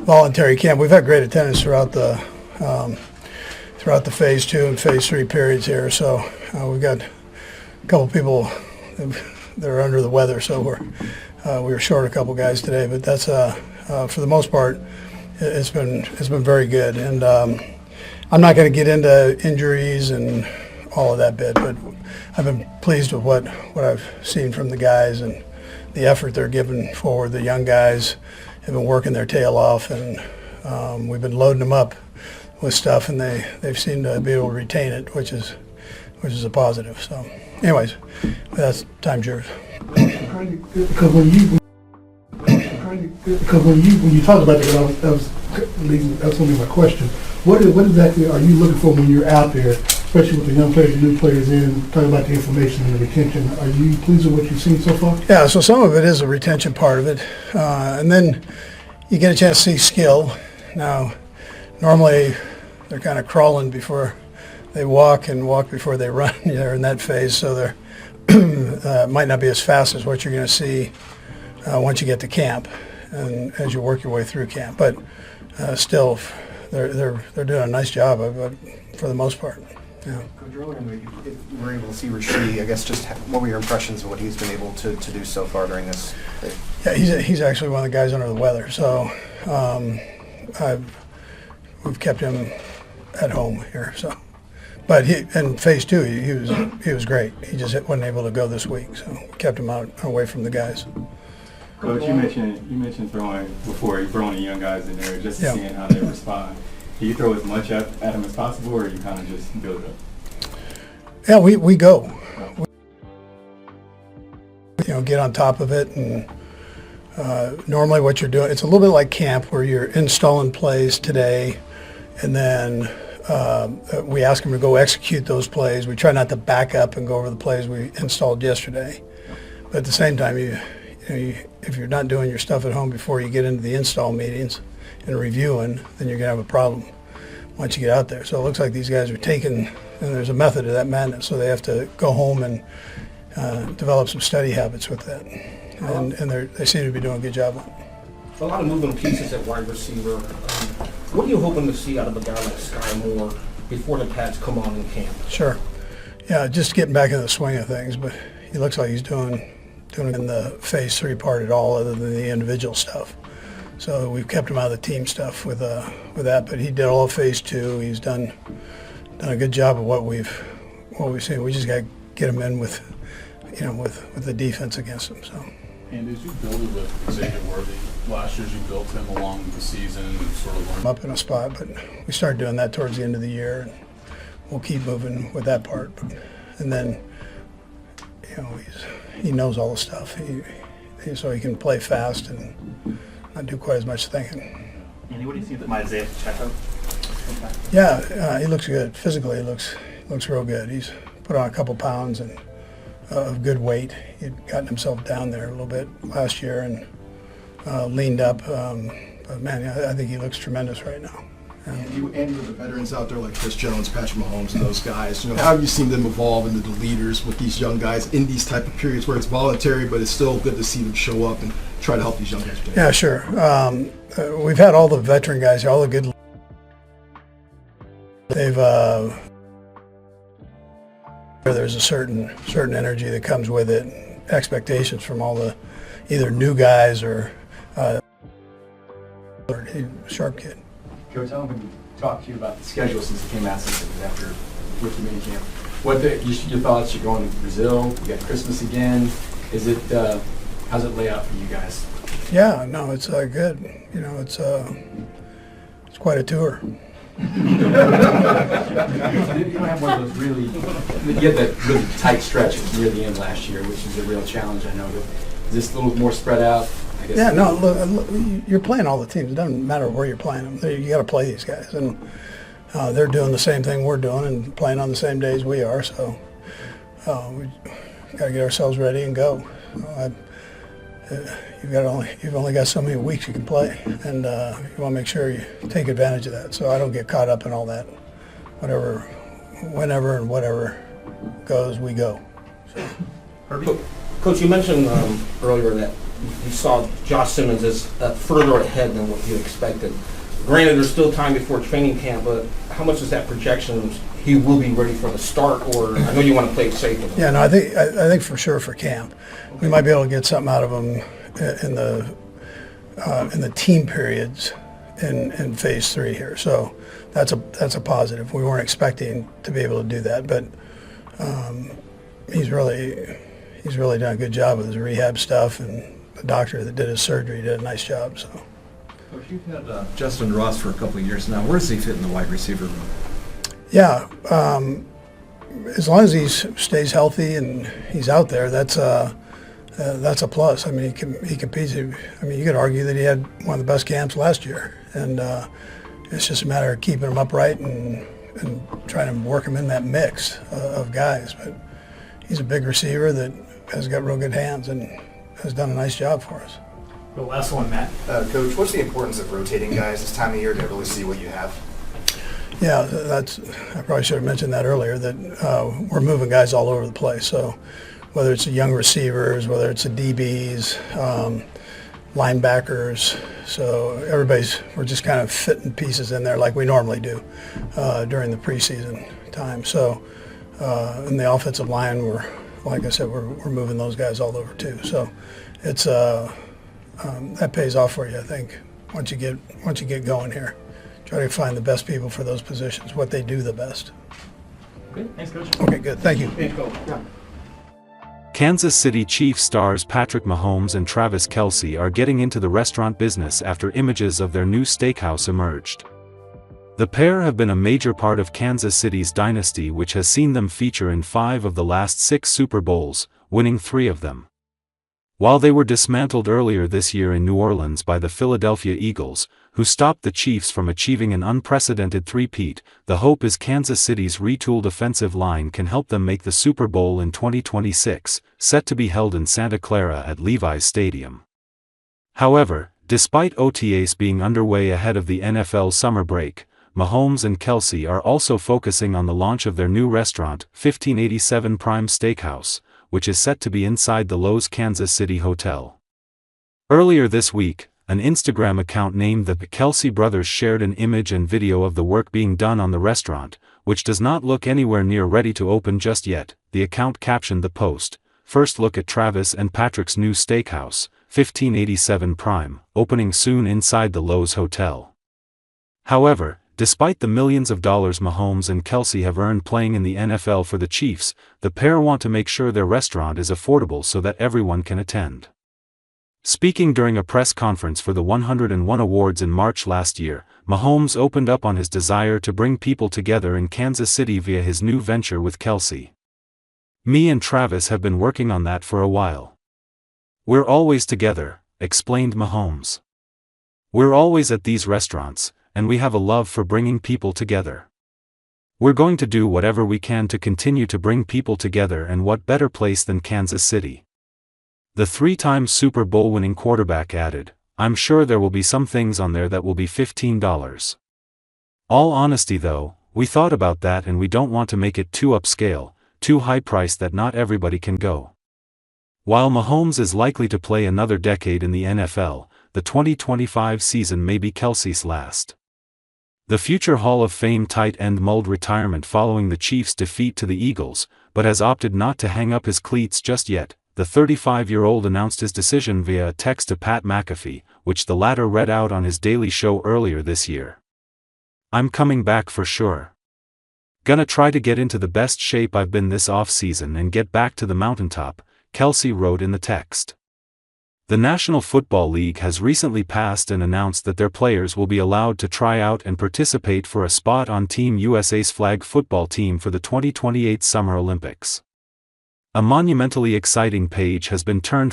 voluntary camp. We've had great attendance throughout the phase 2 and phase 3 periods here. So we've got a couple people that are under the weather. So we were short a couple guys today, but that's for the most part, it's been very good. And I'm not going to get into injuries and all of that bit, but I've been pleased with what I've seen from the guys and the effort they're giving forward. The young guys have been working their tail off, and we've been loading them up with stuff, and they've seemed to be able to retain it, which is a positive. So, anyways, that's time's yours. Because when you talk about that, that's going to be my question. What exactly are you looking for when you're out there, especially with the young players, the new players in, talking about the information and the retention? Are you pleased with what you've seen so far? Yeah, so some of it is a retention part of it. And then you get a chance to see skill. Now, normally they're kind of crawling before they walk and walk before they run. They're in that phase, so they're might not be as fast as what you're going to see once you get to camp and as you work your way through camp. But still, they're doing a nice job of it for the most part. Yeah. Coach, earlier in the week, we were able to see Reid. I guess just what were your impressions of what he's been able to do so far during this? Yeah, he's actually one of the guys under the weather. So we've kept him at home here. So, but in phase 2 he was great. He just wasn't able to go this week, so we kept him out away from the guys. Coach, you mentioned throwing before, you throwing the young guys in there, just seeing how they respond. Do you throw as much at them as possible, or you kind of just build up? Yeah, we go. Get on top of it, and normally what you're doing, it's a little bit like camp where you're installing plays today, and then we ask them to go execute those plays. We try not to back up and go over the plays we installed yesterday, but at the same time, if you're not doing your stuff at home before you get into the install meetings and reviewing, then you're going to have a problem once you get out there. So it looks like these guys are taking, and there's a method to that madness, so they have to go home and develop some study habits with that. And they seem to be doing a good job. A lot of moving pieces at wide receiver. What are you hoping to see out of a guy like Sky Moore before the pads come on in camp? Sure. Yeah, just getting back in the swing of things, but he looks like he's doing it in the phase 3 part at all, other than the individual stuff. So we've kept him out of the team stuff with that, but he did all of phase 2. He's done a good job of what we've seen. We just got to get him in with the defense against him. So. And as you build it with Xavier Worthy, last year you built him along the season and sort of learned up in a spot, but we started doing that towards the end of the year, and we'll keep moving with that part. And then, he knows all the stuff. So he can play fast and not do quite as much thinking. Andy, what do you see from Isaiah Pacheco? Yeah, he looks good. Physically, he looks real good. He's put on a couple pounds and of good weight. He'd gotten himself down there a little bit last year and leaned up. But man, I think he looks tremendous right now. Andy, with the veterans out there like Chris Jones, Patrick Mahomes, and those guys, how have you seen them evolve into the leaders with these young guys in these type of periods where it's voluntary, but it's still good to see them show up and try to help these young guys play? Yeah, sure. We've had all the veteran guys, all the good. They've there's a certain energy that comes with it, expectations from all the either new guys or sharp kid. Coach, I don't think we talked to you about the schedule since it came out, since it was after rookie minicamp. Your thoughts? You're going to Brazil. You got Christmas again. Is it? How's it lay out for you guys? Yeah, no, it's good. It's quite a tour. You don't have one of those really. You had that really tight stretch near the end last year, which is a real challenge. I know. But is this a little more spread out? Yeah, no, look, you're playing all the teams. It doesn't matter where you're playing them. You got to play these guys, and they're doing the same thing we're doing and playing on the same days we are. So we got to get ourselves ready and go. You've only got so many weeks you can play, and you want to make sure you take advantage of that. So I don't get caught up in all that. Whenever and whatever goes, we go. So. Coach, you mentioned earlier that you saw Josh Simmons as further ahead than what you expected. Granted, there's still time before training camp, but how much is that projection he will be ready for the start? Or I know you want to play it safe with him. Yeah, no, I think for sure for camp, we might be able to get something out of him in the team periods in phase 3 here. So that's a positive. We weren't expecting to be able to do that, but he's really done a good job with his rehab stuff, and the doctor that did his surgery did a nice job. So. Coach, you've had Justin Ross for a couple of years now. Where does he fit in the wide receiver room? Yeah, as long as he stays healthy and he's out there, that's a plus. I mean, he competes. I mean, you could argue that he had one of the best camps last year, and it's just a matter of keeping him upright and trying to work him in that mix of guys. But he's a big receiver that has got real good hands and has done a nice job for us. The last one, Matt. Coach, what's the importance of rotating guys this time of year to really see what you have? Yeah, I probably should have mentioned that earlier, that we're moving guys all over the place. So whether it's the young receivers, whether it's the DBs, linebackers, so we're just kind of fitting pieces in there like we normally do during the preseason time. So in the offensive line, like I said, we're moving those guys all over too. So it's that pays off for you, I think, once you get going here. Try to find the best people for those positions, what they do the best. Okay, thanks, Coach. Okay, good. Thank you. Thanks, Coach. Kansas City Chiefs stars Patrick Mahomes and Travis Kelce are getting into the restaurant business after images of their new steakhouse emerged. The pair have been a major part of Kansas City's dynasty, which has seen them feature in 5 of the last 6 Super Bowls, winning 3 of them. While they were dismantled earlier this year in New Orleans by the Philadelphia Eagles, who stopped the Chiefs from achieving an unprecedented three-peat, the hope is Kansas City's retooled offensive line can help them make the Super Bowl in 2026, set to be held in Santa Clara at Levi's Stadium. However, despite OTAs being underway ahead of the NFL summer break, Mahomes and Kelce are also focusing on the launch of their new restaurant, 1587 Prime Steakhouse, which is set to be inside the Lowe's Kansas City Hotel. Earlier this week, an Instagram account named the Kelce Brothers shared an image and video of the work being done on the restaurant, which does not look anywhere near ready to open just yet. The account captioned the post, "First look at Travis and Patrick's new steakhouse, 1587 Prime, opening soon inside the Lowe's Hotel." However, despite the millions of dollars Mahomes and Kelce have earned playing in the NFL for the Chiefs, the pair want to make sure their restaurant is affordable so that everyone can attend. Speaking during a press conference for the 101 Awards in March last year, Mahomes opened up on his desire to bring people together in Kansas City via his new venture with Kelce. "Me and Travis have been working on that for a while. We're always together," explained Mahomes. "We're always at these restaurants, and we have a love for bringing people together. We're going to do whatever we can to continue to bring people together, and what better place than Kansas City." The 3-time Super Bowl winning quarterback added, "I'm sure there will be some things on there that will be $15. All honesty though, we thought about that and we don't want to make it too upscale, too high priced that not everybody can go." While Mahomes is likely to play another decade in the NFL, the 2025 season may be Kelce's last. The future Hall of Fame tight end mulled retirement following the Chiefs' defeat to the Eagles, but has opted not to hang up his cleats just yet. The 35-year-old announced his decision via a text to Pat McAfee, which the latter read out on his Daily Show earlier this year. "I'm coming back for sure. Gonna try to get into the best shape I've been this off-season and get back to the mountaintop," Kelce wrote in the text. The National Football League has recently passed and announced that their players will be allowed to try out and participate for a spot on Team USA's flag football team for the 2028 Summer Olympics. A monumentally exciting page has been turned